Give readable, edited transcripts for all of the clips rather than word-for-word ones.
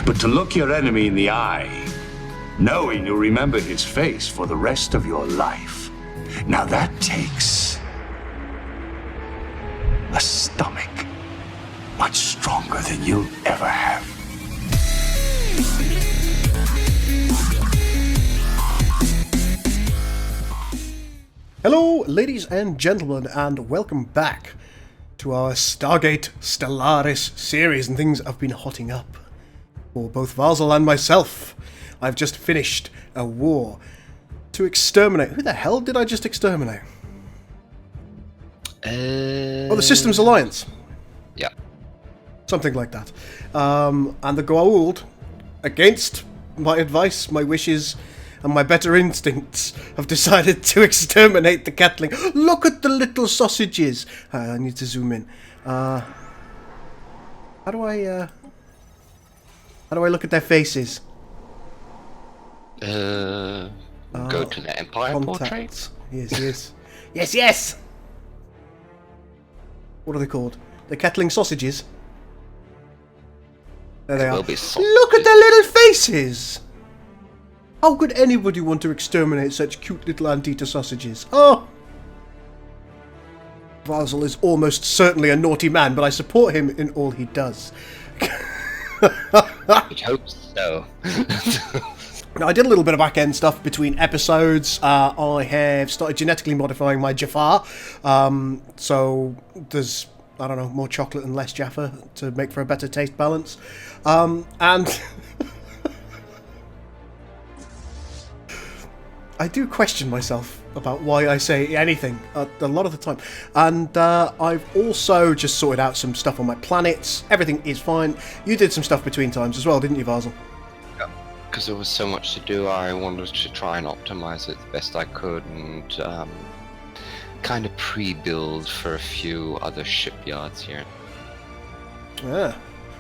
But to look your enemy in the eye, knowing you'll remember his face for the rest of your life, now that takes a stomach much stronger than you'll ever have. Hello, ladies and gentlemen, and welcome back to our Stargate Stellaris series, and things have been hotting up for both Vharzul and myself. I've just finished a war to exterminate... Who the hell did I just exterminate? Oh, the Systems Alliance. Yeah. Something like that. And the Goa'uld, against my advice, my wishes, and my better instincts, have decided to exterminate the Catling. Look at the little sausages! I need to zoom in. How do I look at their faces? Go to the Empire portrait? Yes. Yes! What are they called? The Catling sausages? There they are. Look at their little faces! How could anybody want to exterminate such cute little Antita sausages? Oh! Vharzul is almost certainly a naughty man, but I support him in all he does. I hope so. Now, I did a little bit of back-end stuff between episodes. I have started genetically modifying my Jaffa. So there's, I don't know, more chocolate and less Jaffa to make for a better taste balance. And... I do question myself about why I say anything a lot of the time. And I've also just sorted out some stuff on my planets. Everything is fine. You did some stuff between times as well, didn't you, Vharzul? Yeah, because there was so much to do, I wanted to try and optimize it the best I could and kind of pre-build for a few other shipyards here. Yeah.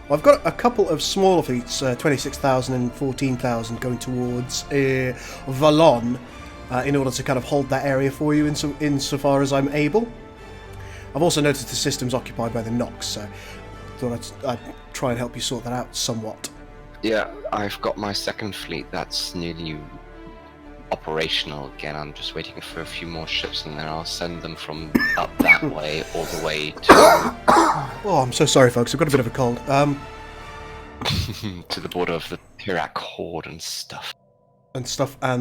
Well, I've got a couple of smaller fleets, 26,000 and 14,000, going towards Valon in order to kind of hold that area for you insofar as I'm able. I've also noticed the system's occupied by the Nox, so I thought I'd try and help you sort that out somewhat. Yeah, I've got my second fleet that's nearly operational again. I'm just waiting for a few more ships and then I'll send them from up that way all the way to... Oh, I'm so sorry, folks. I've got a bit of a cold. To the border of the Pirak Horde and stuff. And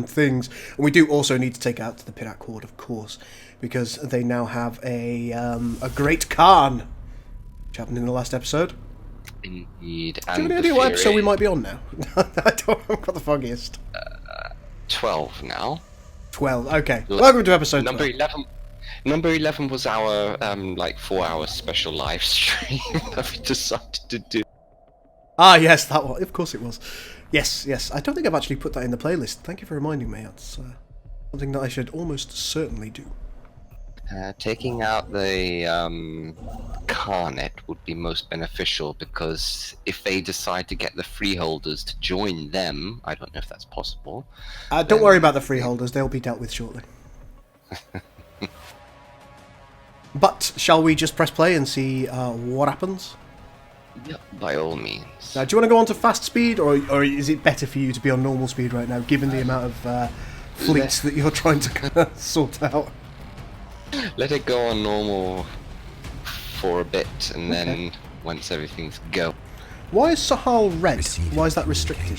things. And we do also need to take out to the Pirak Horde, of course, because they now have a Great Khan, which happened in the last episode. Indeed. Do you have any idea what episode we might be on now? I've got the foggiest. 12 now. 12, okay. Welcome to episode number 12. 11. Number 11 was our 4-hour special live stream that we decided to do. Ah, yes, that one. Of course it was. Yes. I don't think I've actually put that in the playlist. Thank you for reminding me. That's something that I should almost certainly do. Taking out the Carnet would be most beneficial because if they decide to get the freeholders to join them, I don't know if that's possible. Don't worry about the freeholders. They'll be dealt with shortly. But shall we just press play and see what happens? Yeah, by all means. Now, do you want to go on to fast speed, or is it better for you to be on normal speed right now, given the amount of fleets that you're trying to sort out? Let it go on normal for a bit, and then once everything's go. Why is Sahal red? Why is that restricted?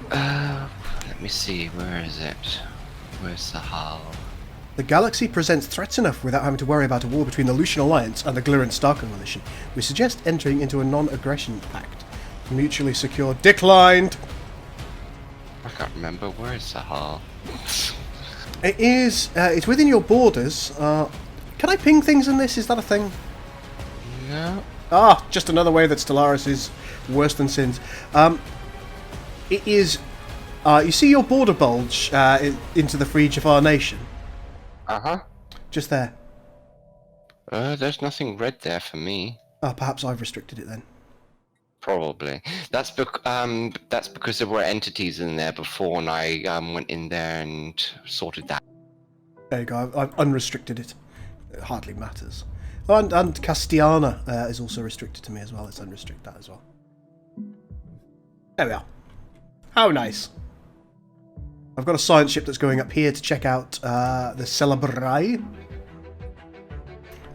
Let me see, where is it? Where's Sahal? The galaxy presents threats enough without having to worry about a war between the Lucian Alliance and the Glirrent Star Coalition. We suggest entering into a non-aggression pact. Mutually secure. Declined! I can't remember, where is Sahal? It is, it's within your borders. Can I ping things in this? Is that a thing? No. Ah, just another way that Stellaris is worse than sins. It is, you see your border bulge into the Free Jaffa Nation? Uh-huh. Just there. There's nothing red there for me. Perhaps I've restricted it then. Probably. That's because there were entities in there before, and I went in there and sorted that. There you go. I've unrestricted it. It hardly matters. Oh, and Castiana is also restricted to me as well. Let's unrestrict that as well. There we are. How nice. I've got a science ship that's going up here to check out the Celebrai.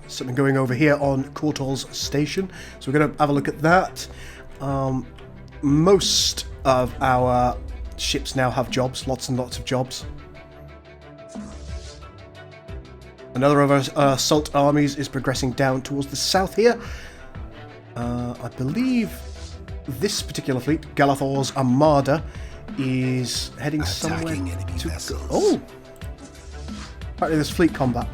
Something going over here on Kortor's station. So we're going to have a look at that. Most of our ships now have jobs. Lots and lots of jobs. Another of our assault armies is progressing down towards the south here. I believe this particular fleet, Galathor's Armada, is heading somewhere to... Oh! Apparently there's fleet combat.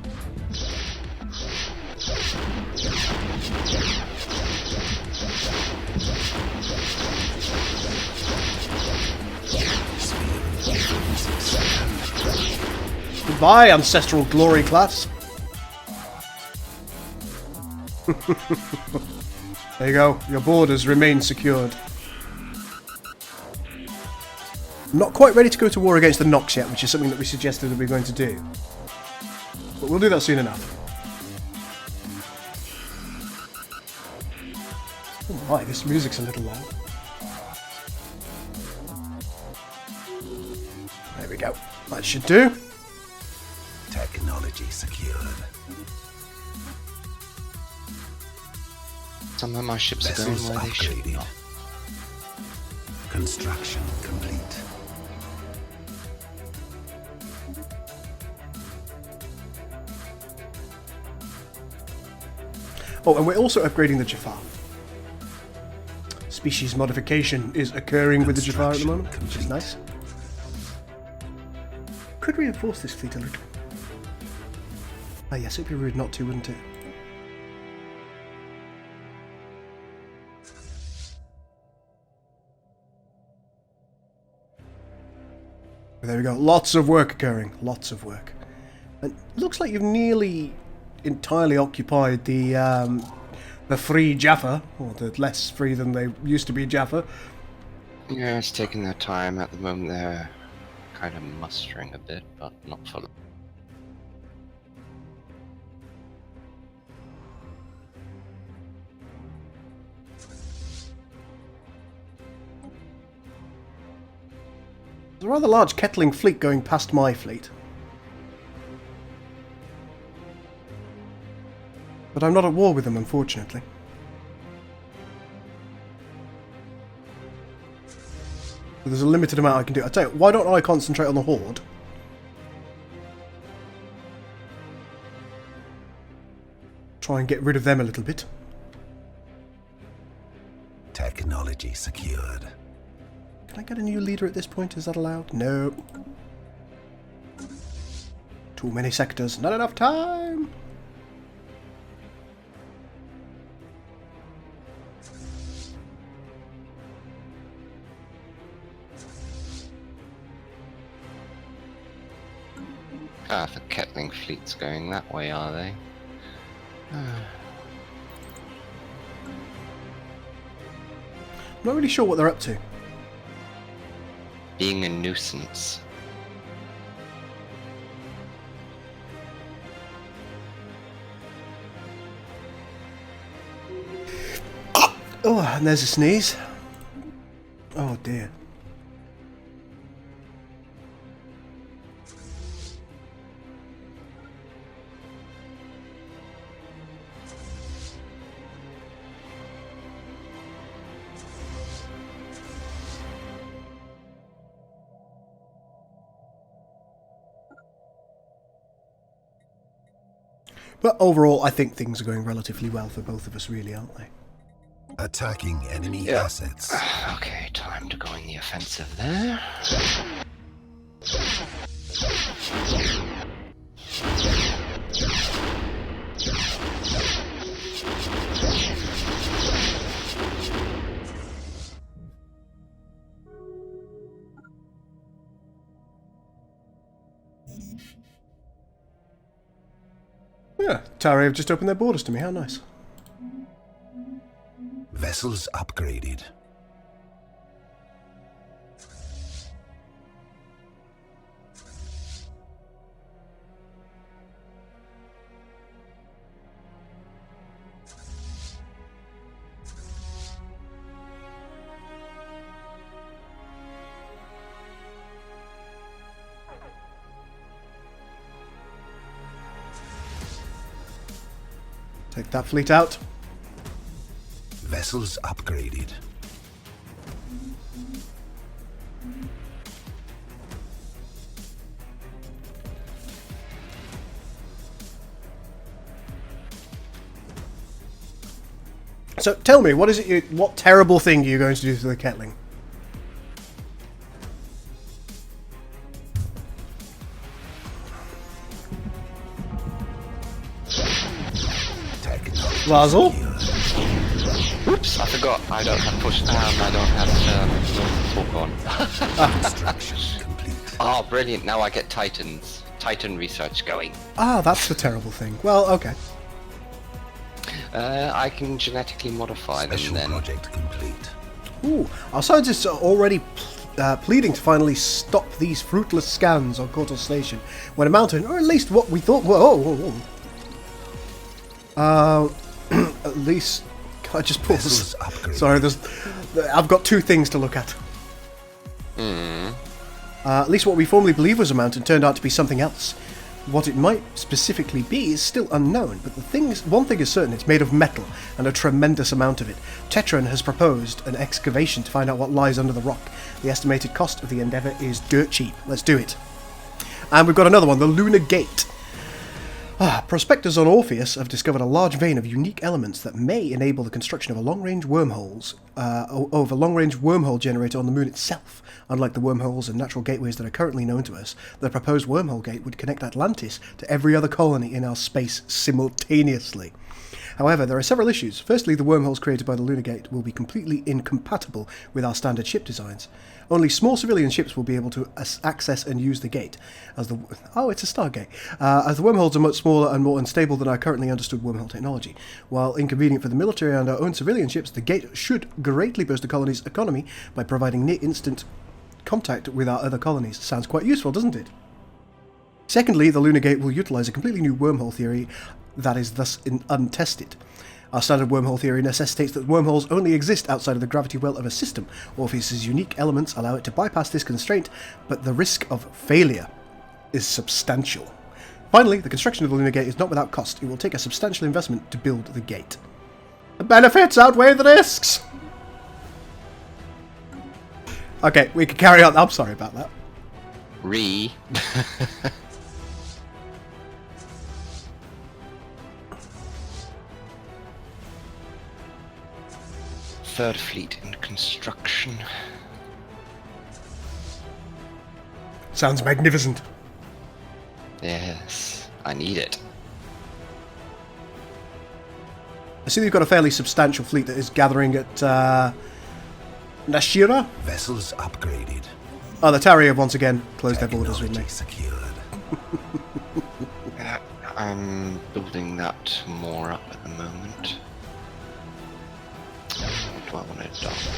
Goodbye, Ancestral Glory class. There you go. Your borders remain secured. Not quite ready to go to war against the Nox yet, which is something that we suggested that we're going to do. But we'll do that soon enough. Oh my, this music's a little loud. There we go. That should do. Technology secured. Some of my ships are going where they should not. Construction complete. Oh, and we're also upgrading the Jaffa. Species modification is occurring with the Jaffa at the moment, which is nice. Could reinforce this fleet a little. Ah yes, it'd be rude not to, wouldn't it? There we go. Lots of work occurring. Lots of work. And it looks like you've nearly entirely occupied the free Jaffa, or the less free than they used to be Jaffa. Yeah, it's taking their time at the moment. They're kind of mustering a bit, but not fully. There's a rather large kettling fleet going past my fleet. But I'm not at war with them, unfortunately. So there's a limited amount I can do. I tell you, why don't I concentrate on the Horde? Try and get rid of them a little bit. Technology secured. Can I get a new leader at this point? Is that allowed? No. Too many sectors. Not enough time. Ah, the Kettling fleet's going that way, are they? I'm not really sure what they're up to. Being a nuisance. Oh, and there's a sneeze. Oh dear. But overall, I think things are going relatively well for both of us, really, aren't they? Attacking enemy assets. Okay, time to go in the offensive there. Yeah, Tari have just opened their borders to me. How nice. Vessels upgraded. Take that fleet out. Vessels upgraded. So tell me, what terrible thing are you going to do to the Ketling? Vharzul? Oops, I forgot. I don't have push. I don't have talk on. Construction complete. Oh, brilliant! Now I get Titan research going. Ah, that's the terrible thing. Well, okay. I can genetically modify them Special then. project complete. Ooh, our scientists are already pleading to finally stop these fruitless scans on Kotal Station when a mountain, or at least what we thought. Whoa. At least. Can I just pause? Vessels upgraded. Sorry, I've got two things to look at. At least what we formerly believed was a mountain turned out to be something else. What it might specifically be is still unknown, but one thing is certain, it's made of metal, and a tremendous amount of it. Tetron has proposed an excavation to find out what lies under the rock. The estimated cost of the endeavour is dirt cheap. Let's do it. And we've got another one, the Lunar Gate. Prospectors on Orpheus have discovered a large vein of unique elements that may enable the construction of a long-range wormhole generator on the moon itself. Unlike the wormholes and natural gateways that are currently known to us, the proposed wormhole gate would connect Atlantis to every other colony in our space simultaneously. However, there are several issues. Firstly, the wormholes created by the Lunar Gate will be completely incompatible with our standard ship designs. Only small civilian ships will be able to access and use the gate. It's a Stargate. As the wormholes are much smaller and more unstable than our currently understood wormhole technology. While inconvenient for the military and our own civilian ships, the gate should greatly boost the colony's economy by providing near-instant contact with our other colonies. Sounds quite useful, doesn't it? Secondly, the Lunar Gate will utilise a completely new wormhole theory that is thus untested. Our standard wormhole theory necessitates that wormholes only exist outside of the gravity well of a system. Orpheus's unique elements allow it to bypass this constraint, but the risk of failure is substantial. Finally, the construction of the Lunar Gate is not without cost. It will take a substantial investment to build the gate. The benefits outweigh the risks! Okay, we can carry on. I'm sorry about that. Third fleet in construction. Sounds magnificent. Yes, I need it. I see you've got a fairly substantial fleet that is gathering at Nashira. Vessels upgraded. Oh, the Tari have once again closed their borders with me. Secured. I'm building that more up at the moment. What do I want to adopt?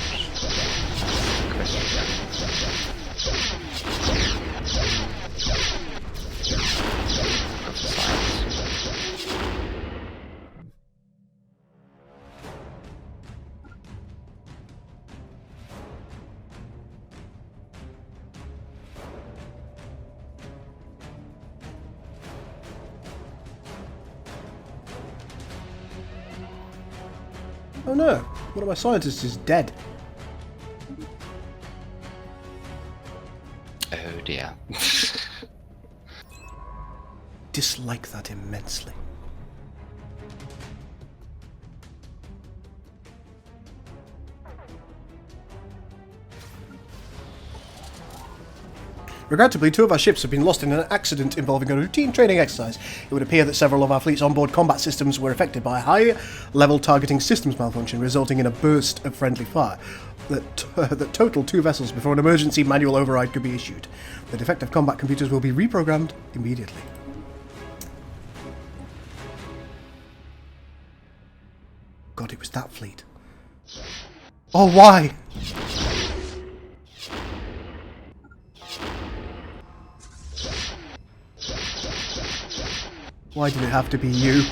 Oh no, one of my scientists is dead. Oh dear. Dislike that immensely. Regrettably, 2 of our ships have been lost in an accident involving a routine training exercise. It would appear that several of our fleet's onboard combat systems were affected by a high-level targeting systems malfunction, resulting in a burst of friendly fire that totaled 2 vessels before an emergency manual override could be issued. The defective combat computers will be reprogrammed immediately. God, it was that fleet. Oh, why? Why did it have to be you?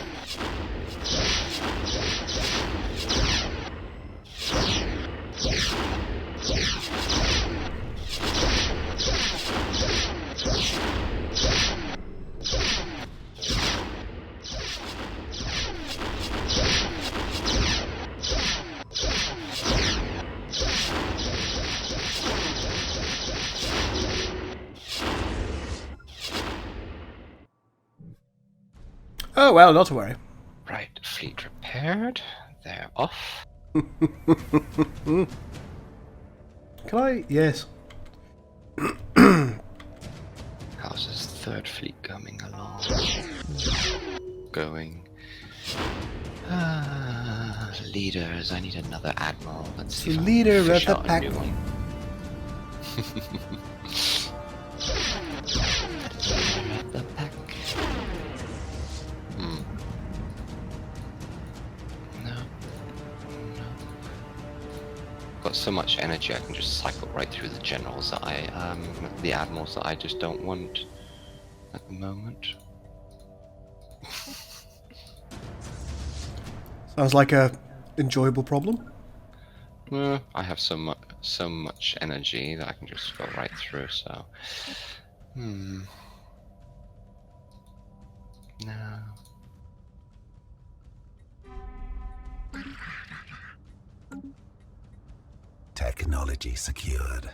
Oh, well, not to worry. Right, fleet repaired. They're off. Can I? Yes. How's his third fleet coming along? Going. Leaders. I need another admiral. Let's see. The if I can leader of fish the out a pack. new one. Leader of the pack. No. Got so much energy I can just cycle right through the generals that the admirals that I just don't want at the moment. Sounds like a enjoyable problem. I have so much energy that I can just go right through. So, no. Technology secured.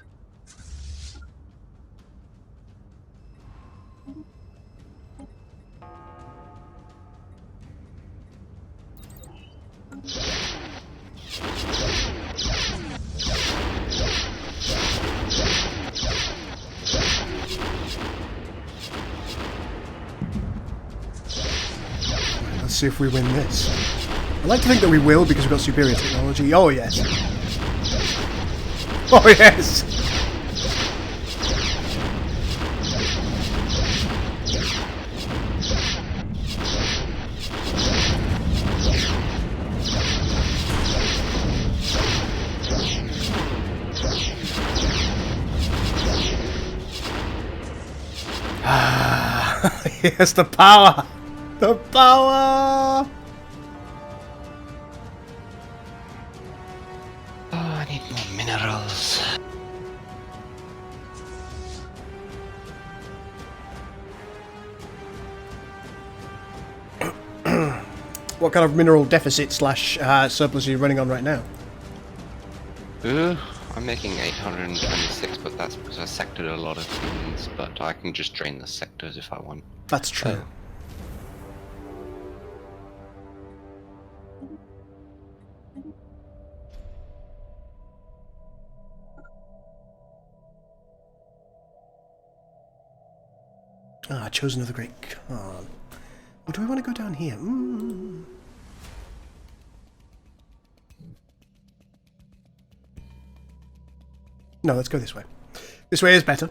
Let's see if we win this. I like to think that we will because we've got superior technology. Oh, yes. Oh, yes. Yes, the power! The power! Oh, I need more minerals. What kind of mineral deficit slash surplus are you running on right now? I'm making 826, but that's because I sectored a lot of things, but I can just drain the sectors if I want. That's true. I chose another great Khan. Or do we want to go down here? No, let's go this way. This way is better.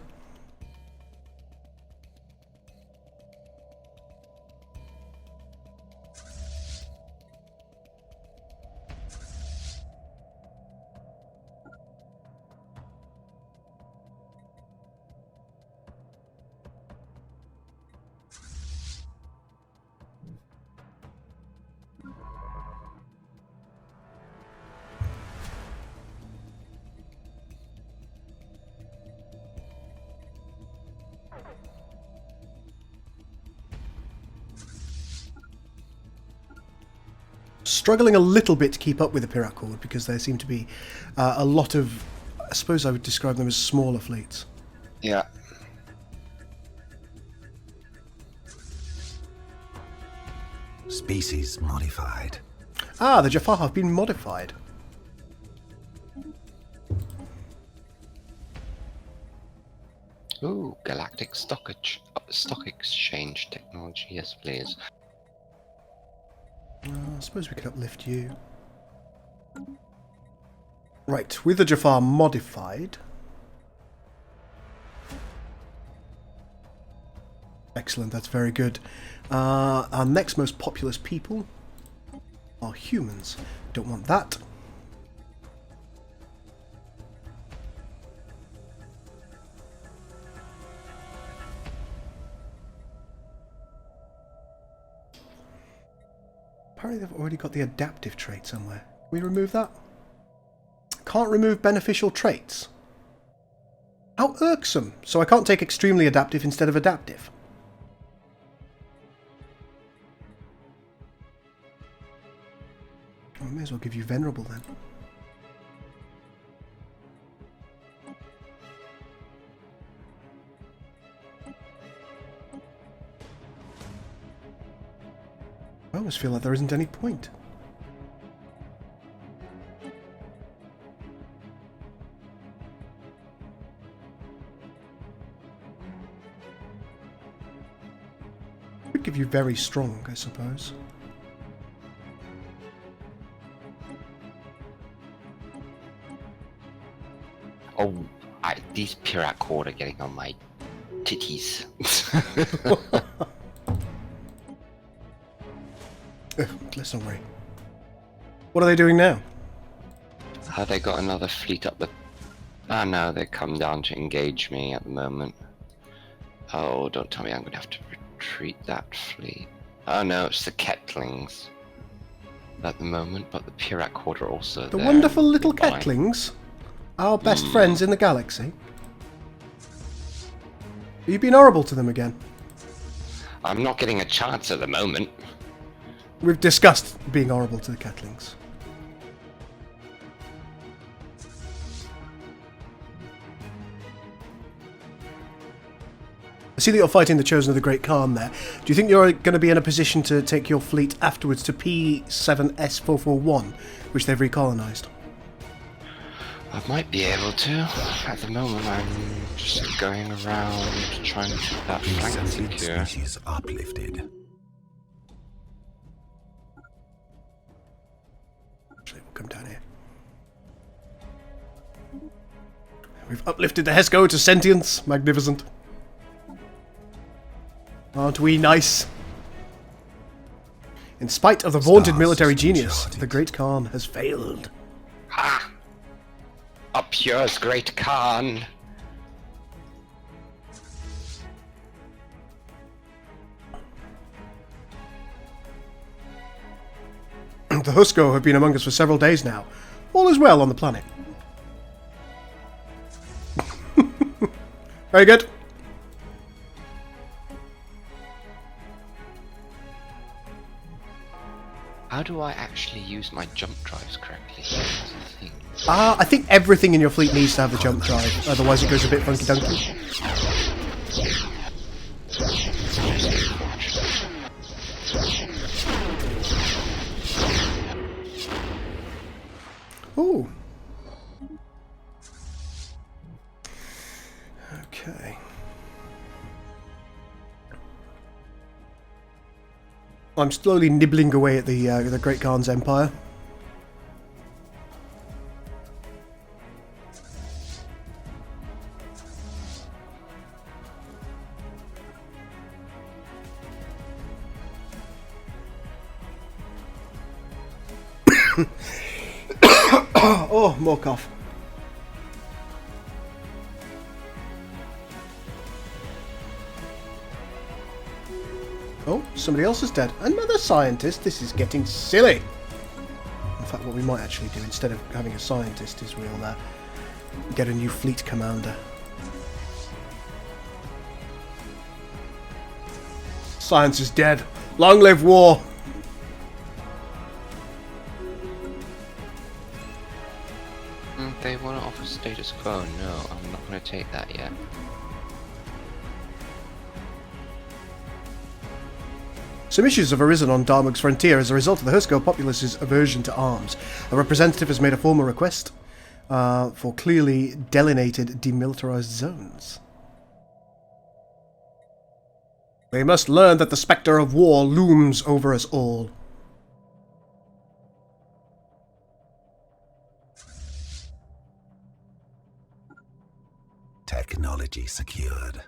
Struggling a little bit to keep up with the Pirat Horde because there seem to be a lot of, I suppose I would describe them as smaller fleets. Yeah. Species modified. Ah, the Jaffa have been modified. Ooh, galactic stock exchange technology. Yes, please. I suppose we could uplift you. Right, with the Jaffa modified. Excellent, that's very good. Our next most populous people are humans. Don't want that. Apparently they've already got the adaptive trait somewhere. Can we remove that? Can't remove beneficial traits. How irksome. So I can't take extremely adaptive instead of adaptive. I may as well give you venerable then. almost feel like there isn't any point. Would give you very strong, I suppose. Oh, these Pirac Horde are getting on my titties. Let's not worry. What are they doing now? They got another fleet up the... Oh no, they come down to engage me at the moment. Oh, don't tell me I'm going to have to retreat that fleet. Oh no, it's the Kettlings at the moment, but the Pirac Horde are also The there. wonderful little Kettlings? Our best friends in the galaxy? Are you being horrible to them again? I'm not getting a chance at the moment. We've discussed being horrible to the Kettlings. I see that you're fighting the Chosen of the Great Khan there. Do you think you're going to be in a position to take your fleet afterwards to P7S441, which they've recolonised? I might be able to. At the moment, I'm just going around trying to keep that flank Sentient secure. species uplifted. Actually, we'll come down here. We've uplifted the Hesco to sentience. Magnificent. Aren't we nice? In spite of the vaunted Stars military has been genius, charted. the Great Khan has failed. Ha! Up yours, Great Khan! The Husco have been among us for several days now. All is well on the planet. Very good. How do I actually use my jump drives correctly? That's the thing. I think everything in your fleet needs to have the jump drive, otherwise it goes a bit funky dunky. Ooh. Okay. I'm slowly nibbling away at the Great Khan's empire. Oh, more cough. Oh, somebody else is dead. Another scientist? This is getting silly. In fact, what we might actually do, instead of having a scientist, is we'll get a new fleet commander. Science is dead. Long live war! They want to offer status quo. No, I'm not going to take that yet. Some issues have arisen on Darmug's frontier as a result of the Husco populace's aversion to arms. A representative has made a formal request for clearly delineated demilitarized zones. We must learn that the spectre of war looms over us all. Technology secured.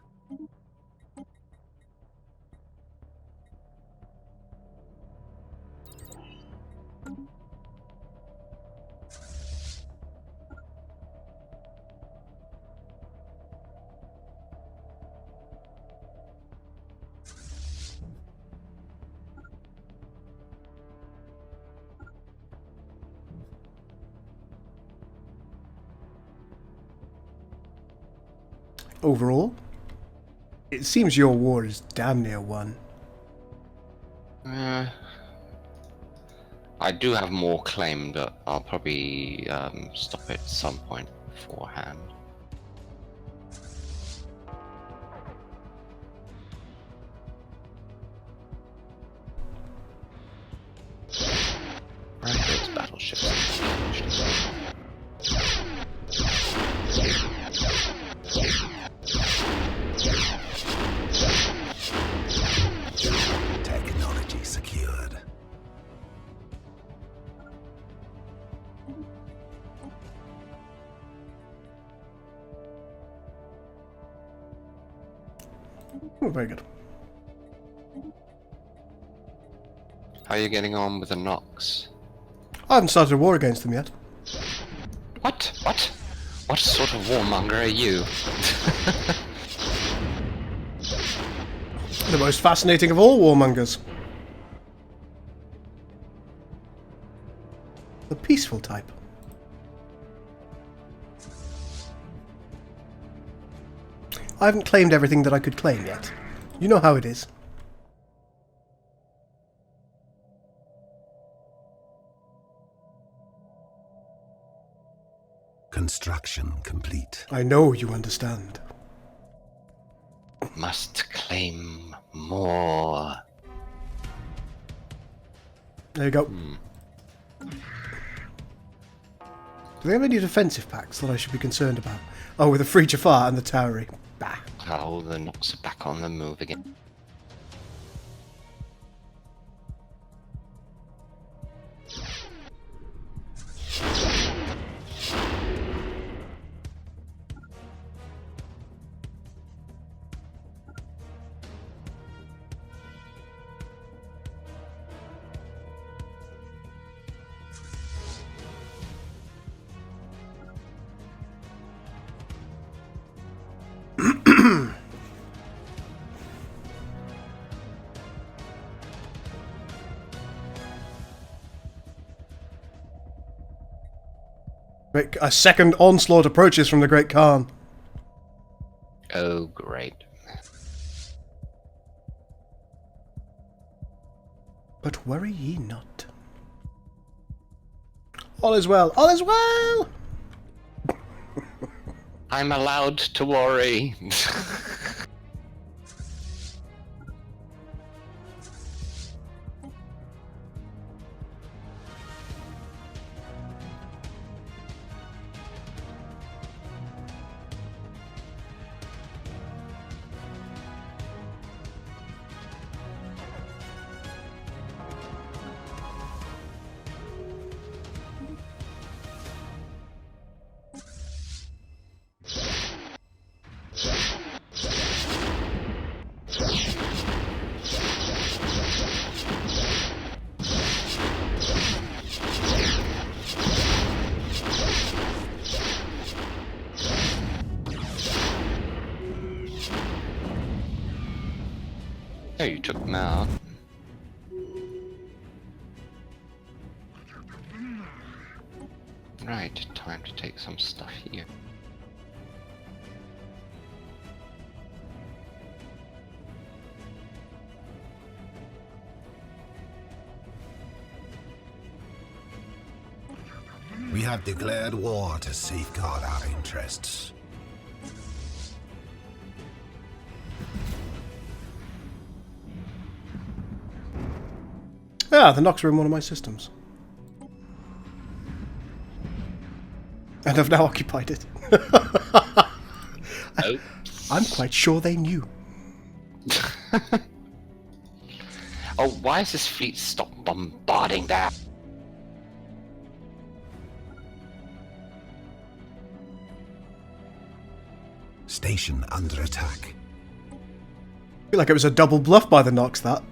Overall, it seems your war is damn near won. I do have more claim, but I'll probably stop it at some point beforehand. Oh, very good. How are you getting on with the Nox? I haven't started a war against them yet. What? What? What sort of warmonger are you? The most fascinating of all warmongers. The peaceful type. I haven't claimed everything that I could claim yet. You know how it is. Construction complete. I know you understand. Must claim more. There you go. Do they have any defensive packs that I should be concerned about? Oh, with the free Jaffa and the Towery. Bah. Oh, the Nox are back on the move again. A second onslaught approaches from the Great Khan. Oh, great. But worry ye not. All is well. All is well! I'm allowed to worry. Oh, you took them out. Right, time to take some stuff here. We have declared war to safeguard our interests. Ah, the Nox are in one of my systems. And I've now occupied it. I'm quite sure they knew. Oh, why is this fleet stop bombarding that? Station under attack. I feel like it was a double bluff by the Nox, that.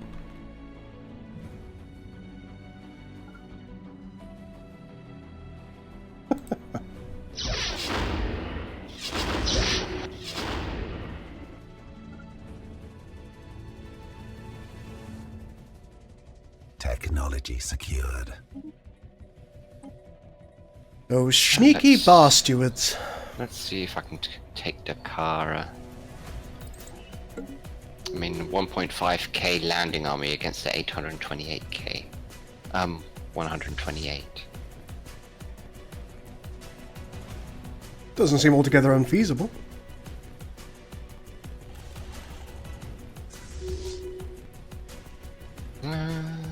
Technology secured. Those sneaky bar stewards. Let's see if I can take Dakara. I mean, 1.5k landing army against the 828k. 128. Doesn't seem altogether unfeasible.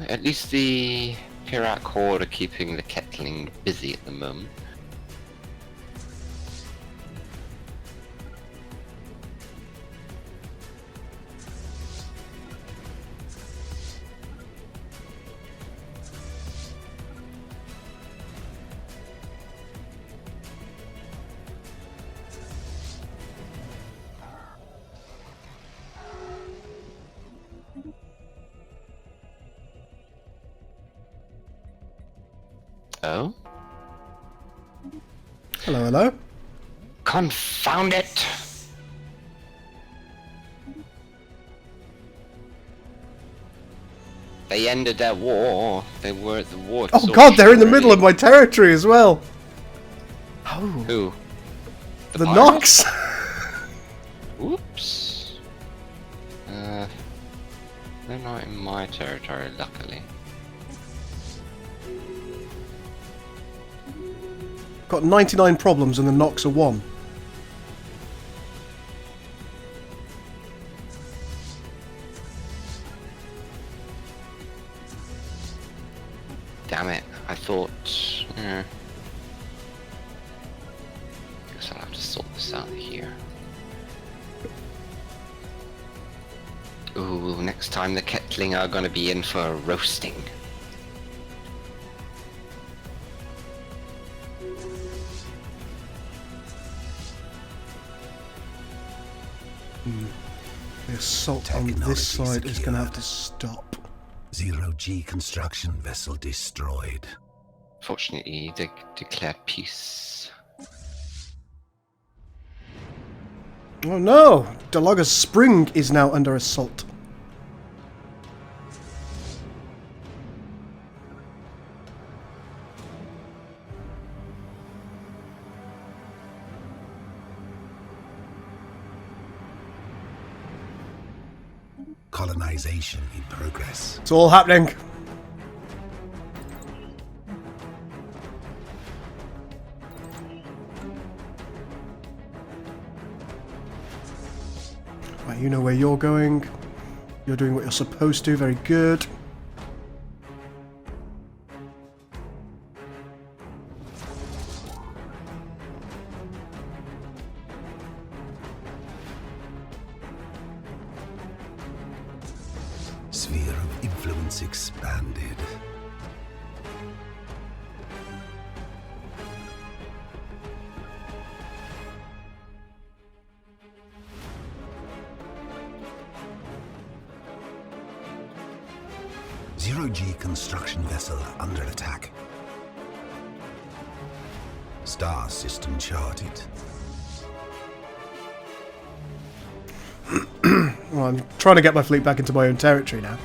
At least the Pirat Horde are keeping the Kettling busy at the moment. Oh? Hello, hello. Confound it! They ended their war. They were at the war. Oh god, they're in the middle of my territory as well. Oh. Who? The Nox. Oops. They're not in my territory, luckily. Got 99 problems and the Nox are 1. Damn it, I thought... Guess I'll have to sort this out here. Ooh, next time the Ketling are gonna be in for a roasting. The assault on this side is going to have to stop. 0G construction vessel destroyed. Fortunately, they declared peace. Oh no! Dalaga's spring is now under assault. Colonization in progress. It's all happening. Right, you know where you're going. You're doing what you're supposed to. Very good. Sphere of influence expanded. Zero G construction vessel under attack. Star system charted. Well, I'm trying to get my fleet back into my own territory now.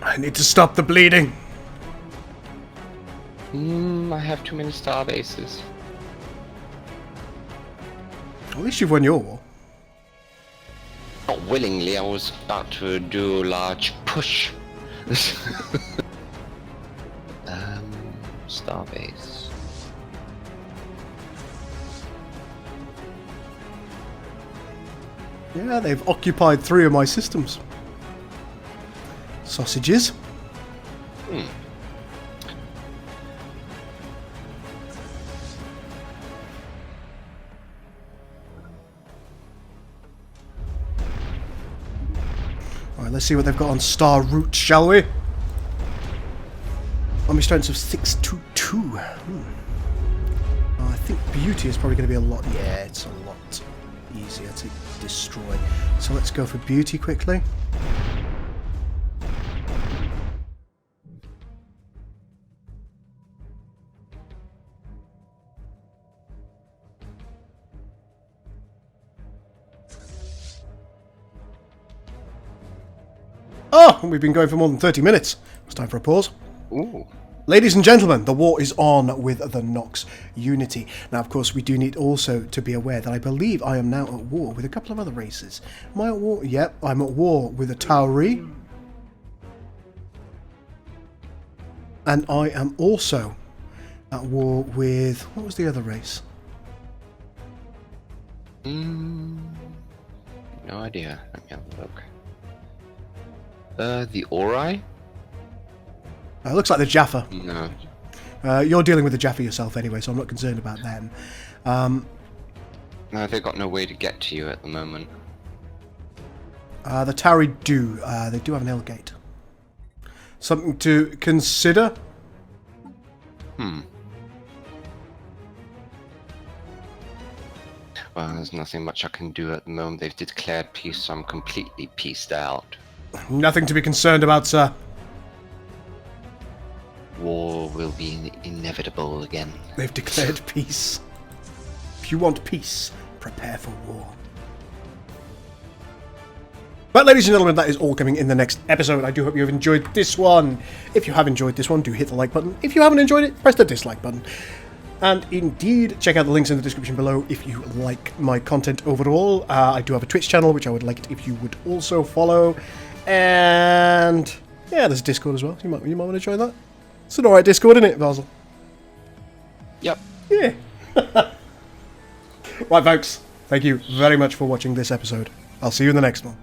I need to stop the bleeding. I have too many star bases. At least you've won your war. Not willingly, I was about to do a large push. Starbase. Yeah, they've occupied 3 of my systems. Sausages. Alright, let's see what they've got on Star Route, shall we? Army strengths of 622. I think beauty is probably going to be a lot... Yeah, it's a lot easier to destroy. So let's go for beauty quickly. Oh, we've been going for more than 30 minutes. It's time for a pause. Ooh. Ladies and gentlemen, the war is on with the Nox Unity. Now, of course, we do need also to be aware that I believe I am now at war with a couple of other races. Am I at war? Yep, I'm at war with a Tauri. And I am also at war with... What was the other race? No idea. Let me have a look. The Ori? It looks like the Jaffa. No. You're dealing with the Jaffa yourself anyway, so I'm not concerned about them. No, they've got no way to get to you at the moment. The Tauri do. They do have an L-gate. Something to consider? Well, there's nothing much I can do at the moment. They've declared peace, so I'm completely peaced out. Nothing to be concerned about, sir. War will be inevitable again. They've declared peace. If you want peace, prepare for war. But ladies and gentlemen, that is all coming in the next episode. I do hope you have enjoyed this one. If you have enjoyed this one, do hit the like button. If you haven't enjoyed it, press the dislike button. And indeed, check out the links in the description below if you like my content overall. I do have a Twitch channel, which I would like it if you would also follow. And yeah, there's a Discord as well. You might want to join that. It's an alright Discord, isn't it, Vharzul? Yep. Yeah. Right, folks. Thank you very much for watching this episode. I'll see you in the next one.